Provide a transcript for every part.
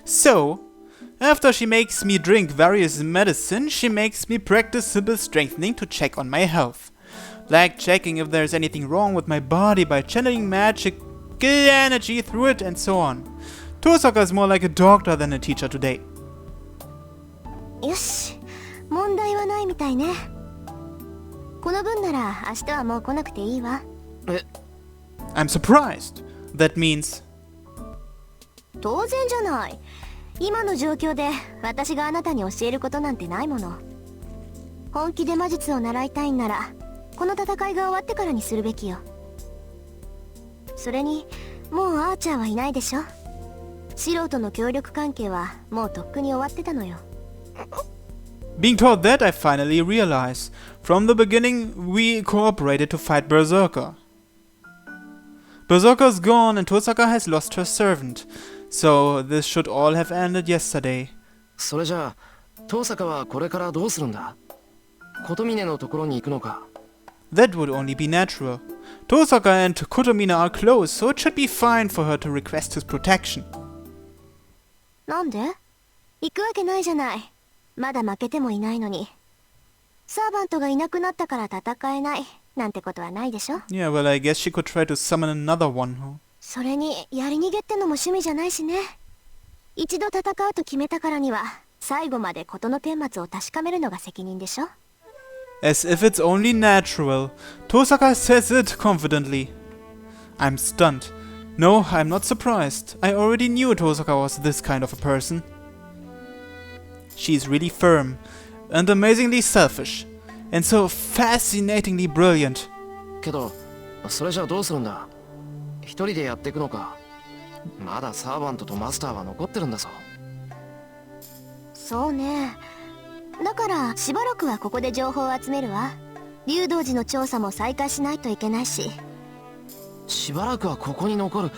So, after she makes me drink various medicine, she makes me practice simple strengthening to check on my health. Like checking if there's anything wrong with my body by channeling magic energy through it and so on. Tosaka is more like a doctor than a teacher today. よし、問題はないみたいね。この分なら明日はもう来なくていいわ。I'm surprised. That means... 当然じゃない。今の状況で私があなたに教えることなんてないもの。本気で魔術を習いたいんなら、この戦いが終わってからにするべきよ。それに、もうアーチャーはいないでしょ。素人の協力関係はもうとっくに終わってたのよ。Being told that, I finally realize. From the beginning, we cooperated to fight Berserker. Berserker is gone and Tosaka has lost her servant. So, this should all have ended yesterday. それじゃあ、トーサカはこれからどうするんだ？琴峰のところに行くのか？ That would only be natural. Tosaka and Kotomina are close, so it should be fine for her to request his protection. なんで？行くわけないじゃない。まだ負けてもいないのに。サーバントがいなくなったから戦えないなんてことはないでしょ。 Yeah, well, I guess she could try to summon another one. それにやり逃げってのも趣味じゃないしね。一度戦うと決めたからには最後まで事の顛末を確かめるのが責任でしょ。 As if it's only natural. Tosaka says it confidently. I'm stunned. No, I'm not surprised. I already knew Tosaka was this kind of a person. She's really firm, and amazingly selfish, and so fascinatingly brilliant. けど、それじゃあどうするんだ？一人でやっていくのか？まだサーバントとマスターは残ってるんだぞ。そうね。だからしばらくはここで情報を集めるわ。竜道寺の調査も再開しないといけないし。しばらくはここに残る。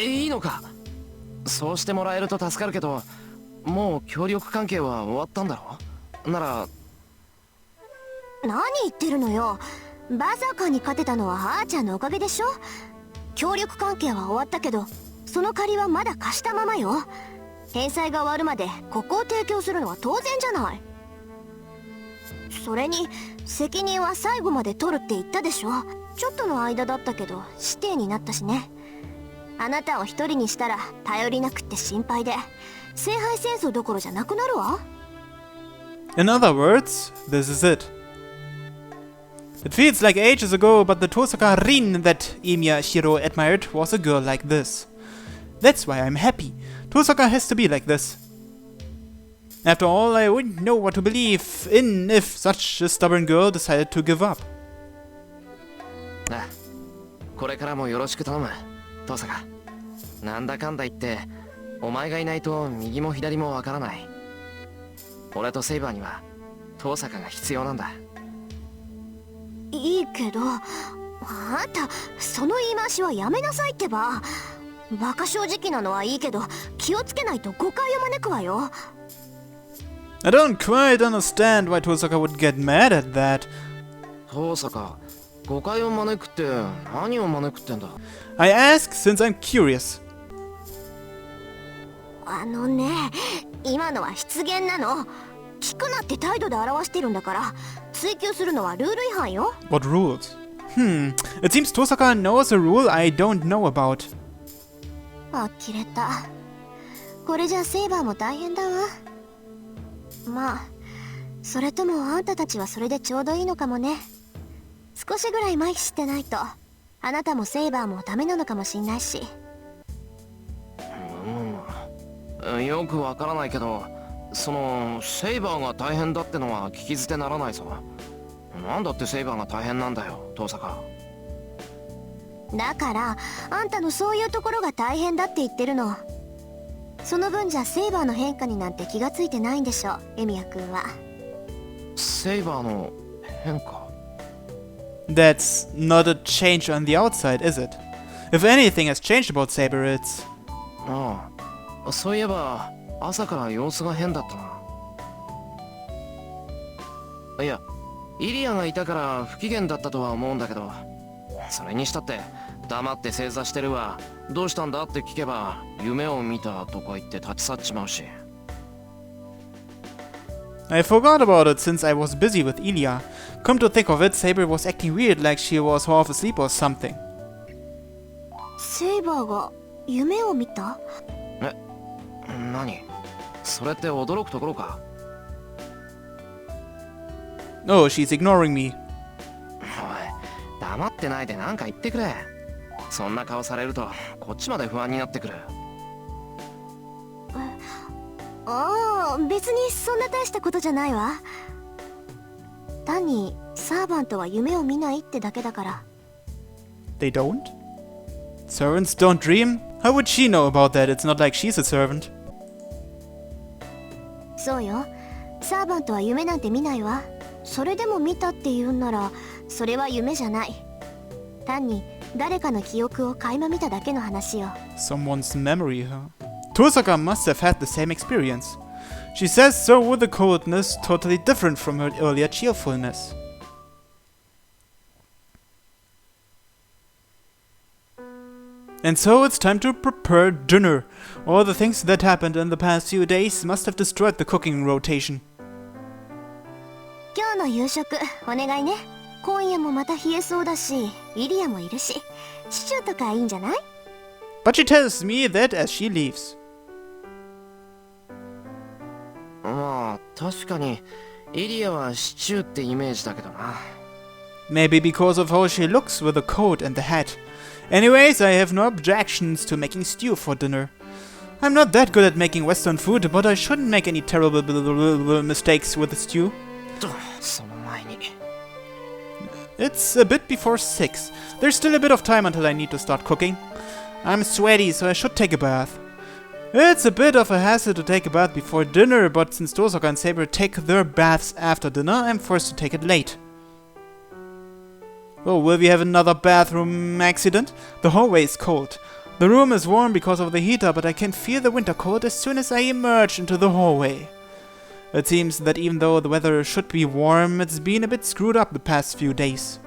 いいのか？そうしてもらえると助かるけど、もう協力関係は終わったんだろ？なら。何言ってるのよ。バーサーカーに勝てたのはアーチャーのおかげでしょ。協力関係は終わったけど、その借りはまだ貸したままよ。返済が終わるまでここを提供するのは当然じゃない。それに責任は最後まで取るって言ったでしょ。ちょっとの間だったけど師弟になったしね。あなたを一人にしたら頼りなくって心配で、聖杯戦争どころじゃなくなるわ。 In other words, this is it. It feels like ages ago, but the Tosaka Rin that Emiya Shiro admired was a girl like this. That's why I'm happy. Tosaka has to be like this. After all, I wouldn't know what to believe in if such a stubborn girl decided to give up. あ、これからもよろしく頼む、トーサカ。なんだかんだ言って、お前がいないと右も左もわからない。俺とセイバーにはトーサカが必要なんだ。いいけど、あんたその言い回しはやめなさいってば。バカ正直なのはいいけど、気をつけないと誤解を招くわよ。I don't quite understand why Tosaka would get mad at that. トーサカ、誤解を招くって何を招くってんだ？ I ask since I'm curious. あのね、今のは失言なの。聞くなって態度で表してるんだから、追求するのはルール違反よ。What rules? It seems Tosaka knows a rule I don't know about. 呆れた。これじゃセイバーも大変だわ。まあ、それともあんたたちはそれでちょうどいいのかもね。少しぐらい麻痺してないと、あなたもセイバーもダメなのかもしんないし。よくわからないけど、そのセイバーが大変だってのは聞き捨てならないぞ。なんだってセイバーが大変なんだよ、トーサカ。だからあんたのそういうところが大変だって言ってるの。その分じゃセイバーの変化になんて気がついてないんでしょ、エミヤ君は。セイバーの変化？ That's not a change on the outside, is it? If anything has changed about Saber, it's... ああ、そういえば朝から様子が変だったな。いや、イリアがいたから不機嫌だったとは思うんだけど、それにしたって黙って正座してるわ。どうしたんだって聞けば、夢を見たとか言って立ち去っちまうし。I forgot about it since I was busy with Ilya. Come to think of it, Saber was acting weird like she was half asleep or something. セイバーが夢を見た？何？それって驚くところか？ Oh, she's ignoring me. おい、黙ってないで何か言ってくれ。そんな顔されるとこっちまで不安になってくる。ああ、別にそんな大したことじゃないわ。単にサーバントは夢を見ないってだけだから。They don't? Servants don't dream? How would she know about that? It's not like she's a servant. そうよ。サーバントは夢なんて見ないわ。それでも見たって言うんなら、それは夢じゃない。単に誰かの記憶を垣間見ただけの話よ。Someone's memory, huh? Tosaka must have had the same experience. She says so with a coldness totally different from her earlier cheerfulness. And so it's time to prepare dinner. All the things that happened in the past few days must have destroyed the cooking rotation. 今日の夕食お願いね。今夜もまた冷えそうだし、イリアもいるし、シチューとかいいんじゃない？ But she tells me that as she leaves. まあ確かにイリアはシチューってイメージだけどな。 Maybe because of how she looks with the coat and the hat. Anyways, I have no objections to making stew for dinner. I'm not that good at making Western food, but I shouldn't make any terrible mistakes with the stew. その前に It's a bit before 6. There's still a bit of time until I need to start cooking. I'm sweaty, so I should take a bath. It's a bit of a hassle to take a bath before dinner, but since Tosaka and Saber take their baths after dinner, I'm forced to take it late. Oh, will we have another bathroom accident? The hallway is cold. The room is warm because of the heater, but I can feel the winter cold as soon as I emerge into the hallway. It seems that even though the weather should be warm, it's been a bit screwed up the past few days.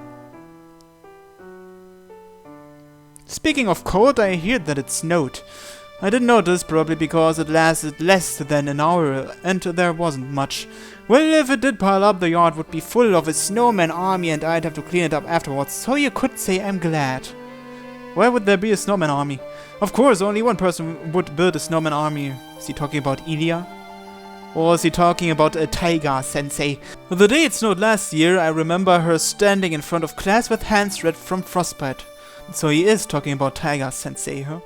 Speaking of cold, I hear that it snowed. I didn't notice, probably because it lasted less than an hour and there wasn't much. Well, if it did pile up, the yard would be full of a snowman army and I'd have to clean it up afterwards, so you could say I'm glad. Why would there be a snowman army? Of course, only one person would build a snowman army. Is he talking about Ilya? Or is he talking about a Taiga-sensei? The day it snowed last year, I remember her standing in front of class with hands red from frostbite. So he is talking about Taiga-sensei, huh?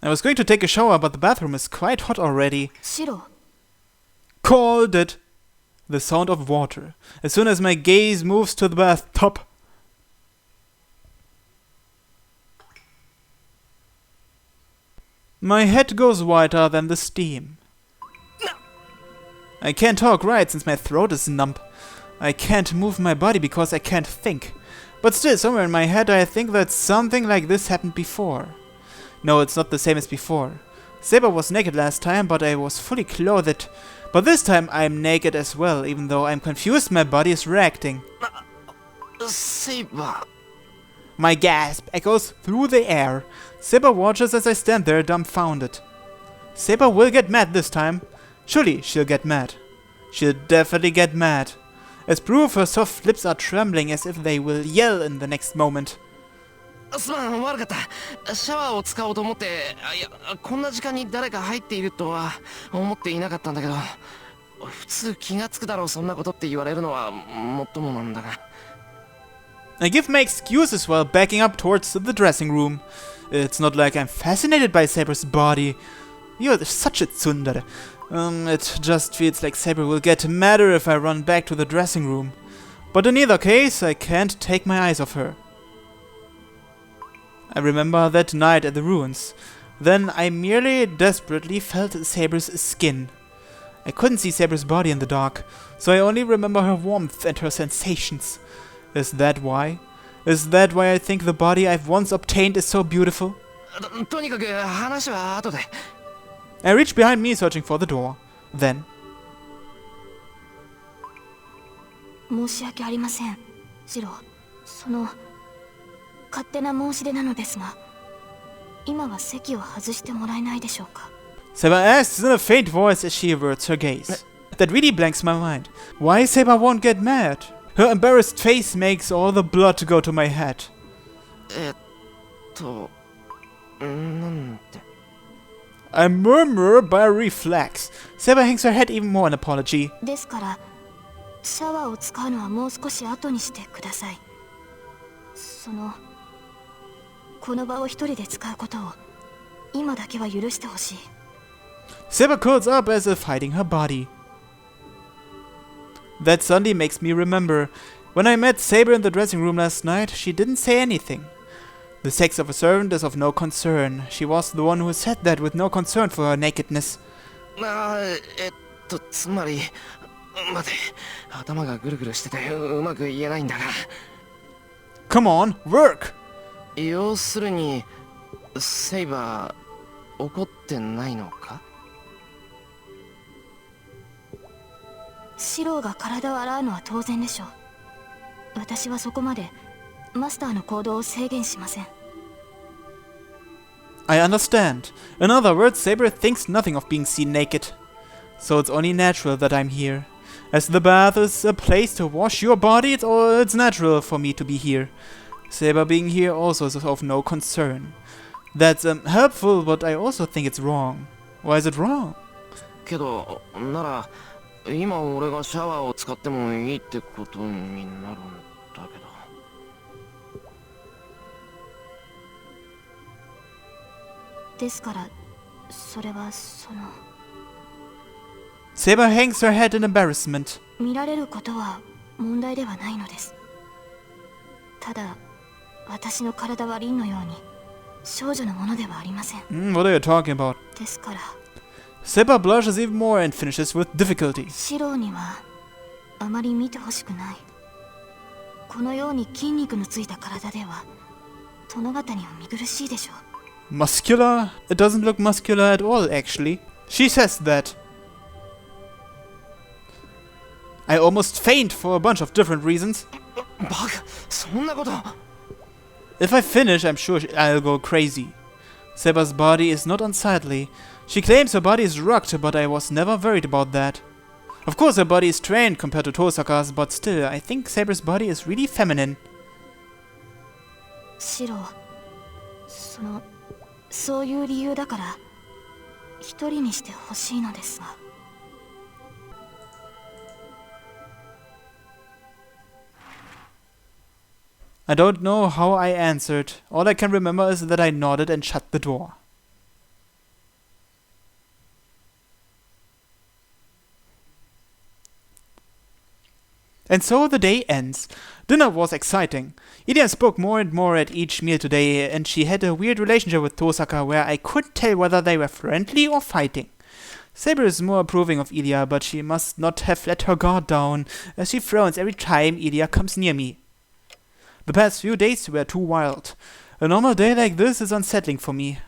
I was going to take a shower, but the bathroom is quite hot already. シロ。 Called it! The sound of water. As soon as my gaze moves to the bathtub. My head goes whiter than the steam. I can't talk right since my throat is numb. I can't move my body because I can't think. But still, somewhere in my head I think that something like this happened before. No, it's not the same as before. Saber was naked last time, but I was fully clothed. But this time I'm naked as well, even though I'm confused, my body is reacting. セイバー My gasp echoes through the air. Saber watches as I stand there dumbfounded. Saber will get mad this time. Surely she'll get mad. She'll definitely get mad. As proof, her soft lips are trembling as if they will yell in the next moment. すまん、悪かった。シャワーを使おうと思って、いや、こんな時間に誰か入っているとは思っていなかったんだけど、普通気がつくだろう、そんなことって言われるのはもっともなんだが。I give my excuses while backing up towards the dressing room. It's not like I'm fascinated by Saber's body. You're such a tsundere. It just feels like Saber will get madder if I run back to the dressing room. But in either case, I can't take my eyes off her. I remember that night at the ruins. Then I merely desperately felt Saber's skin. I couldn't see Saber's body in the dark, so I only remember her warmth and her sensations. Is that why? Is that why I think the body I've once obtained is so beautiful? とにかく話は後で。I reach behind me searching for the door. Then... 申し訳ありません。シロ、勝手な申し出なのですが、今は席を外してもらえないでしょうか。Saber asks in a faint voice as she averts her gaze. That really blanks my mind. Why Saber won't get mad? Her embarrassed face makes all the blood go to my head. なんて。 I murmur by reflex. Saber hangs her head even more in apology. ですから、シャワーを使うのはもう少し後にしてください。この場を一人で使うことを今だけは許してほしい。Saber curls up as if hiding her body. That suddenly makes me remember. When I met Saber in the dressing room last night, she didn't say anything. The sex of a servant is of no concern. She was the one who said that with no concern for her nakedness. つまり、待て、頭がぐるぐるしててうまく言えないんだが。Come on, work! 要するに、セイバー、怒ってないのか？シローが体を洗うのは当然でしょう。私はそこまでマスターの行動を制限しません。I understand. In other words, Saber thinks nothing of being seen naked. So it's only natural that I'm here. As the bath is a place to wash your body, it's natural for me to be here. Saber being here also is of no concern. That's helpful, but I also think it's wrong. Why is it wrong? けど、なら、今俺がシャワーを使ってもいいってことになるんだけど。ですから、それはSaber hangs her head in embarrassment. 見られることは問題ではないのです。ただ、私の体はリンのように少女のものではありません。What are you talking about? ですから、Saber blushes even more and finishes with difficulty. シローにはあまり見てほしくない。このように筋肉のついた体では殿方には見苦しいでしょう。Muscular? It doesn't look muscular at all, actually. She says that. I almost faint for a bunch of different reasons. バカ、そんなこと。If I finish, I'm sure I'll go crazy. Saber's body is not unsightly. She claims her body is rugged, but I was never worried about that. Of course her body is trained compared to Tosaka's, but still, I think Saber's body is really feminine. シロー、そういう理由だから一人にしてほしいのですが。I don't know how I answered. All I can remember is that I nodded and shut the door. And so the day ends. Dinner was exciting. Ilya spoke more and more at each meal today, and she had a weird relationship with Tosaka where I couldn't tell whether they were friendly or fighting. Saber is more approving of Ilya, but she must not have let her guard down, as she frowns every time Ilya comes near me. The past few days were too wild. A normal day like this is unsettling for me.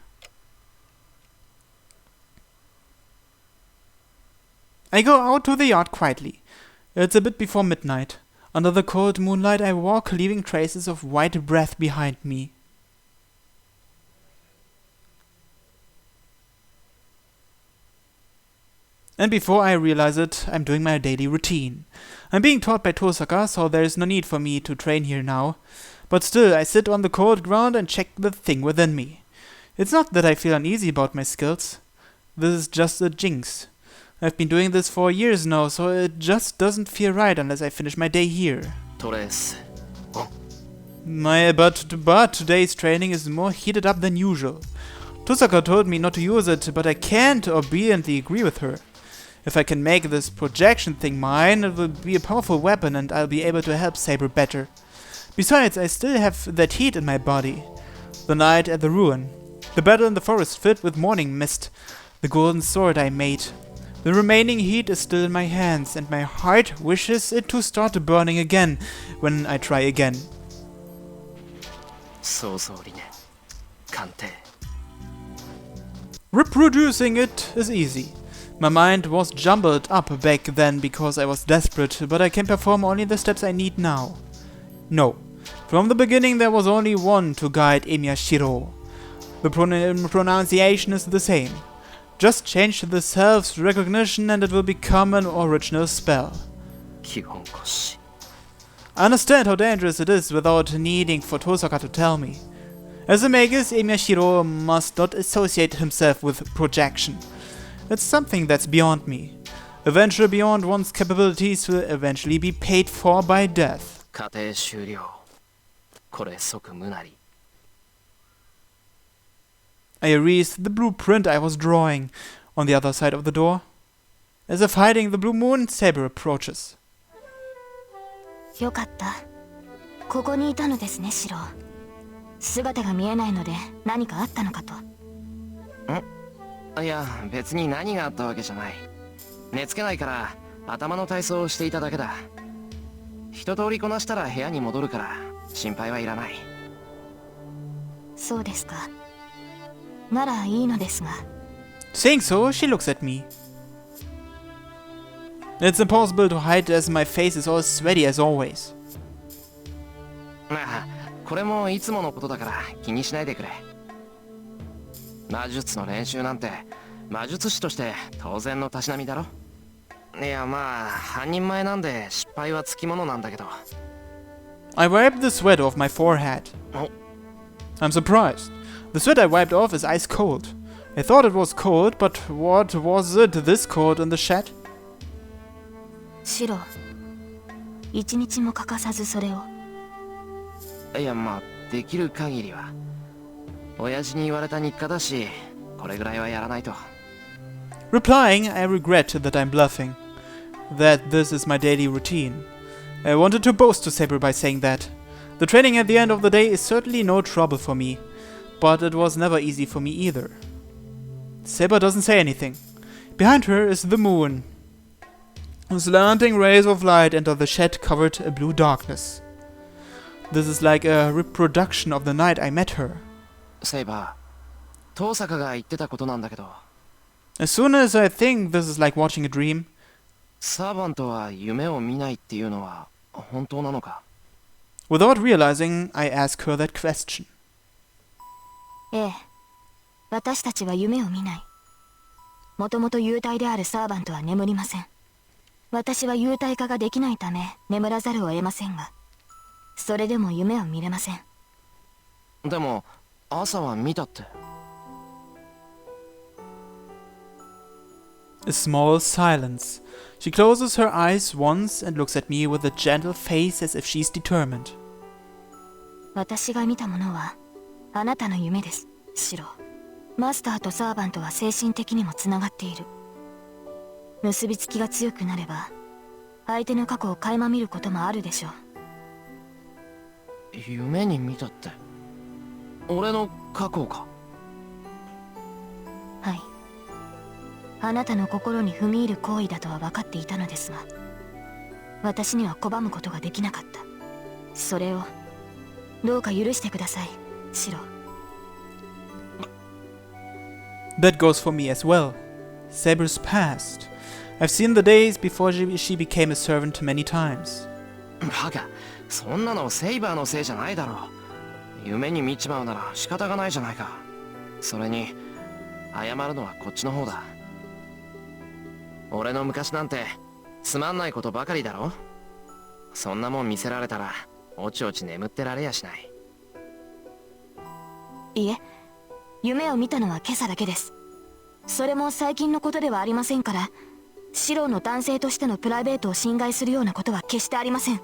I go out to the yard quietly. It's a bit before midnight. Under the cold moonlight I walk, leaving traces of white breath behind me. And before I realize it, I'm doing my daily routine. I'm being taught by Tosaka, so there is no need for me to train here now. But still, I sit on the cold ground and check the thing within me. It's not that I feel uneasy about my skills. This is just a jinx. I've been doing this for years now, so it just doesn't feel right unless I finish my day here. But today's training is more heated up than usual. Tosaka told me not to use it, but I can't obediently agree with her. If I can make this projection thing mine, it will be a powerful weapon and I'll be able to help Saber better. Besides, I still have that heat in my body. The night at the ruin. The battle in the forest filled with morning mist. The golden sword I made. The remaining heat is still in my hands, and my heart wishes it to start burning again when I try again. Reproducing it is easy. My mind was jumbled up back then because I was desperate, but I can perform only the steps I need now. No. From the beginning there was only one to guide Emiya Shiro. The pronunciation is the same. Just change the self-recognition and it will become an original spell. 基本腰 I understand how dangerous it is without needing for Tosaka to tell me. As a magus, Emiya Shiro must not associate himself with projection. It's something that's beyond me. A venture beyond one's capabilities will eventually be paid for by death. 家庭終了これ即無なり I erased the blueprint I was drawing on the other side of the door. As if hiding the blue moon, Saber approaches. よかった。ここにいたのですね、シロ。姿が見えないので何かあったのかと。いや別に何があったわけじゃない寝つけないから頭の体操をしていただけだ一通りこなしたら部屋に戻るから心配はいらないそうですか。ならいいのですが。Saying so, she looks at me. It's impossible to hide as my face is all sweaty as always. ああこれもいつものことだから気にしないでくれ魔術の練習なんて魔術師として当然のたしなみだろいやまあ半人前なんで失敗はつきものなんだけど I wiped the sweat off my forehead. I'm surprised. The sweat I wiped off is ice cold. I thought it was cold, but what was it this cold in the shed? シロ、一日も欠かさずそれを。いやまあできる限りは親父に言われた日課だしこれぐらいはやらないと Replying, I regret that I'm bluffing. That this is my daily routine. I wanted to boast to Saber by saying that. The training at the end of the day is certainly no trouble for me, but it was never easy for me either. Saber doesn't say anything. Behind her is the moon. Slanting rays of light enter the shed covered a blue darkness. This is like a reproduction of the night I met her. セイバー遠坂が言ってたことなんだけど As soon as I think this is like watching a dream, サーバントは夢を見ないっていうのは本当なのか without realizing, I ask her that question. ええ、私たちは夢を見ない。もともと幽体であるサーバントは眠りません。私は幽体化ができないため眠らざるを得ませんが、それでも夢は見れません。でも朝は見たって A small silence. She closes her eyes once and looks at me with a gentle face as if she's determined. 私が見たものはあなたの夢です、シロ。マスターとサーバントは精神的にもつながっている。結びつきが強くなれば相手の過去を垣間見ることもあるでしょう。夢に見たって俺の過去かはい。あなたの心に踏み入る行為だとは分かっていたのですが、私には拒むことができなかった。それをどうか許してください、シロ。That goes for me as well. Saber's past. I've seen the days before she became a servant many times. バカそんなのセイバーのせいじゃないだろう夢に見ちまうなら仕方がないじゃないかそれに謝るのはこっちの方だ俺の昔なんてつまんないことばかりだろそんなもん見せられたらおちおち眠ってられやしないいえ、夢を見たのは今朝だけです。それも最近のことではありませんから、シロの男性としてのプライベートを侵害するようなことは決してありません。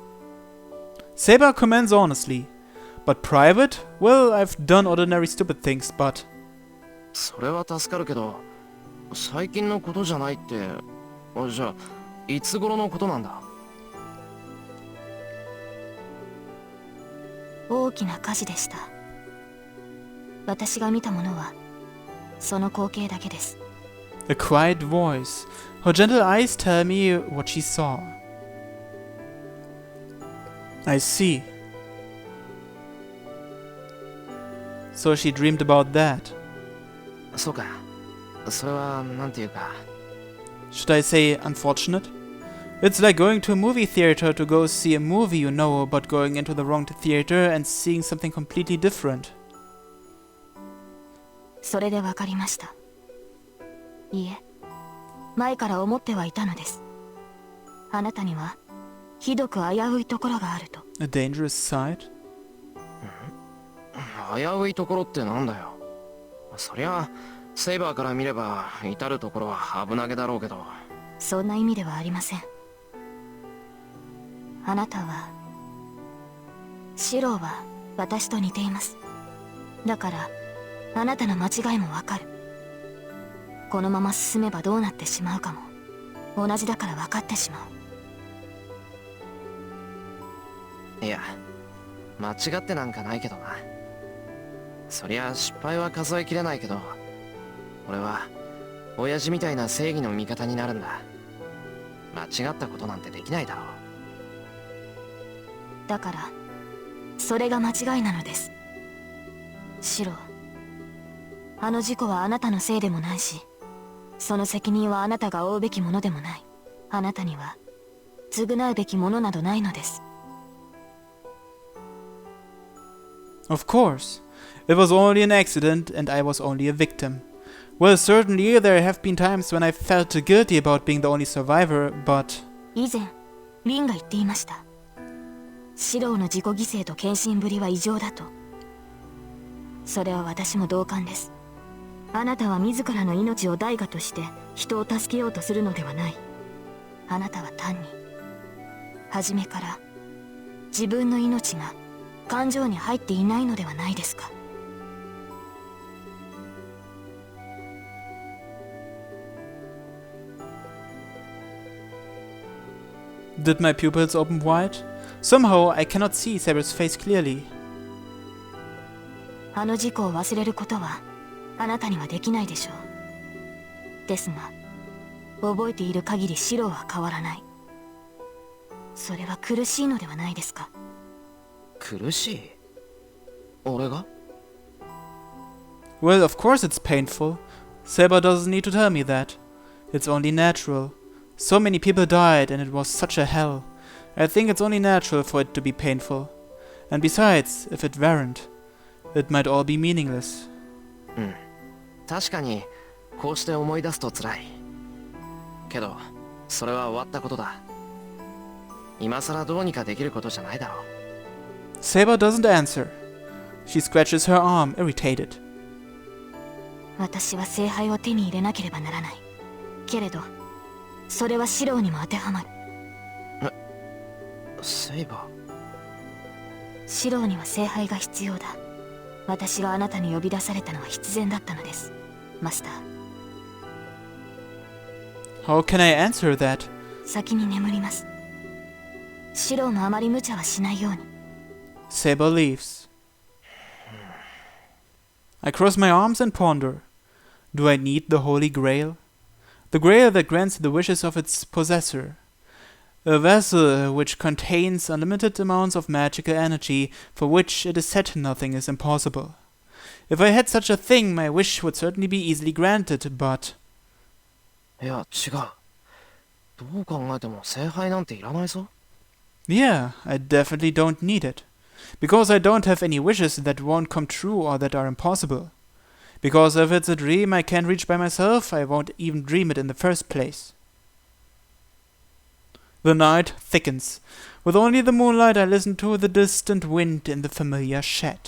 Saber comments honestly. But private? Well, I've done ordinary stupid things, but... それは助かるけど最近のことじゃないってじゃあいつ頃のことなんだ大きな火事でした。私が見たものはその光景だけです。A quiet voice. Her gentle eyes tell me what she saw. I see. So she dreamed about that. そうかそれはなんていうか Should I say unfortunate? It's like going to a movie theater to go see a movie you know, but going into the wrong theater and seeing something completely different. それでわかりました。いいえ、前から思ってはいたのです。あなたにはひどく危ういところがあると。A dangerous side? 危ういところってなんだよ。そりゃセイバーから見れば至るところは危なげだろうけど。そんな意味ではありません。あなたは、シローは私と似ています。だからあなたの間違いもわかる。このまま進めばどうなってしまうかも同じだから分かってしまう。いや、間違ってなんかないけどな。そりゃ失敗は数えきれないけど、俺は親父みたいな正義の味方になるんだ。間違ったことなんてできないだろう。だからそれが間違いなのです。シロー、あの事故はあなたのせいでもないし、その責任はあなたが負うべきものでもない。あなたには償うべきものなどないのです。Of course. It was only an accident and I was only a victim. Well, certainly there have been times when I felt guilty about being the only survivor, but... 以前リンが言っていました。シローの自己犠牲と献身ぶりは異常だと。それは私も同感です。あなたは自らの命を代価として人を助けようとするのではない。あなたは単に初めから自分の命が感情に入っていないのではないですか。Did my pupils open wide? Somehow I cannot see Saber's face clearly. あの事故を忘れることはあなたにはできないでしょう。ですが覚えている限りシローは変わらない。それは苦しいのではないですか。苦しい？俺が？ Well, of course it's painful. Saber doesn't need to tell me that. It's only natural. So many people died and it was such a hell. I think it's only natural for it to be painful. And besides, if it weren't, it might all be meaningless. うん。確かにこうして思い出すと辛い。けど、それは終わったことだ。今さらどうにかできることじゃないだろう。Saber doesn't answer. She scratches her arm, irritated. 私は聖杯を手に入れなければならない。けれど、それはシローにも当てはまる。セイバー。シローには聖杯が必要だ。私があなたに呼び出されたのは必然だったのです、マスター。How can I answer that? 先に眠ります。シローもあまり無茶はしないように。Saber leaves. I cross my arms and ponder. Do I need the Holy Grail? The Grail that grants the wishes of its possessor. A vessel which contains unlimited amounts of magical energy, for which it is said nothing is impossible. If I had such a thing, my wish would certainly be easily granted, but... いや、違う。どう考えても聖杯なんていらないぞ。Yeah, I definitely don't need it. Because I don't have any wishes that won't come true or that are impossible. Because if it's a dream I can't reach by myself, I won't even dream it in the first place. The night thickens. With only the moonlight I listen to the distant wind in the familiar shed.